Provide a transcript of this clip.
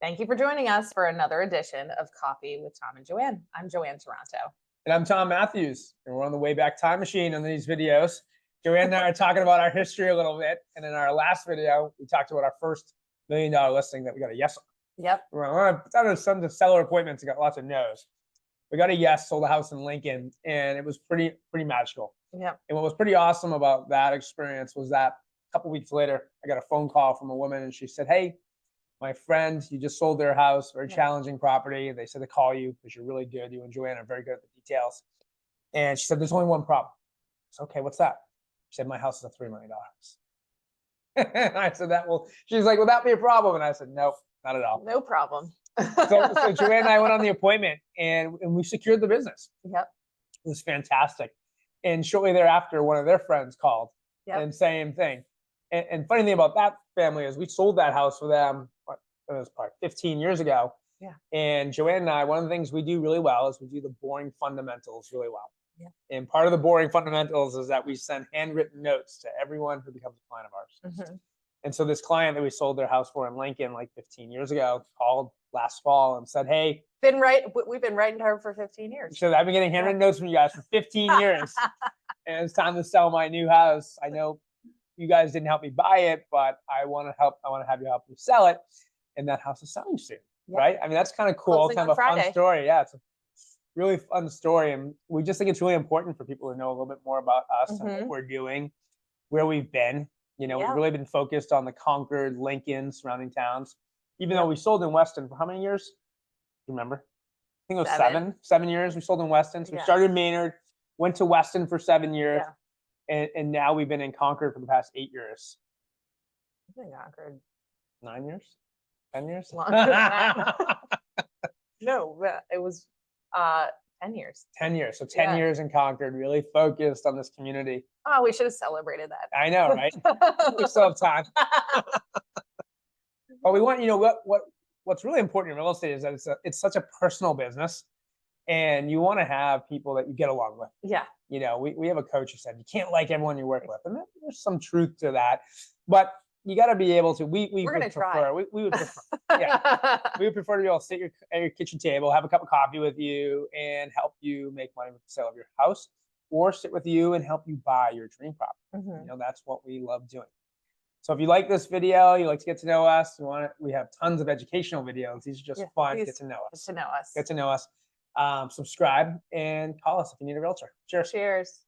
Thank you for joining us for another edition of Coffee with Tom and Joanne. I'm Joanne Taranto. And I'm Tom Matthews, and we're on the Wayback Time Machine on these videos. Joanne and I are talking about our history a little bit, and in our last video, we talked about our first $1 million listing that we got a yes on. Yep. We're on some seller appointments, got lots of no's. We got a yes, sold a house in Lincoln, and it was pretty magical. Yep. And what was pretty awesome about that experience was that a couple weeks later, I got a phone call from a woman, and she said, "Hey, my friend, you just sold their house, very challenging property. They said to call you because you're really good. You and Joanne are very good at the details." And she said, "There's only one problem." I said, "Okay, what's that?" She said, "My house is a $3 million house." And I said, she's like, "Will that be a problem?" And I said, "Nope, not at all." No problem. So Joanne and I went on the appointment and we secured the business. Yep. It was fantastic. And shortly thereafter, one of their friends called and same thing. And funny thing about that family is we sold that house for them, it was probably 15 years ago. Yeah. And Joanne and I, one of the things we do really well is we do the boring fundamentals really well. Yeah. And part of the boring fundamentals is that we send handwritten notes to everyone who becomes a client of ours. Mm-hmm. And so this client that we sold their house for in Lincoln like 15 years ago called last fall and said, "Hey, we've been writing to her for 15 years. So I've been getting handwritten notes from you guys for 15 years. And it's time to sell my new house. I know you guys didn't help me buy it, but I want to help. I want to have you help me sell it." And that house is selling soon, right? I mean, that's kind of cool. Closing kind of a Friday. Fun story. Yeah, it's a really fun story. And we just think it's really important for people to know a little bit more about us and what we're doing, where we've been. We've really been focused on the Concord, Lincoln, surrounding towns. Even though we sold in Weston for how many years? Do you remember? I think it was 7 years we sold in Weston. So we started in Maynard, went to Weston for 7 years. And now we've been in Concord for the past 8 years. I've been in Concord 9 years? 10 years? longer than that. No, it was 10 years. 10 years. So 10 years in Concord, really focused on this community. Oh, we should have celebrated that. I know, right? We still have time. But we want, what's really important in real estate is that it's such a personal business, and you want to have people that you get along with. Yeah. We have a coach who said you can't like everyone you work with, and there's some truth to that. But you got to be able to. We're going to try. We would prefer. Yeah, we would prefer to be able to sit at your kitchen table, have a cup of coffee with you, and help you make money with the sale of your house, or sit with you and help you buy your dream property. That's what we love doing. So if you like this video, you like to get to know us, we have tons of educational videos. These are just fun. Get to know us. Get to know us. Get to know us. Subscribe and call us if you need a realtor. Cheers. Cheers.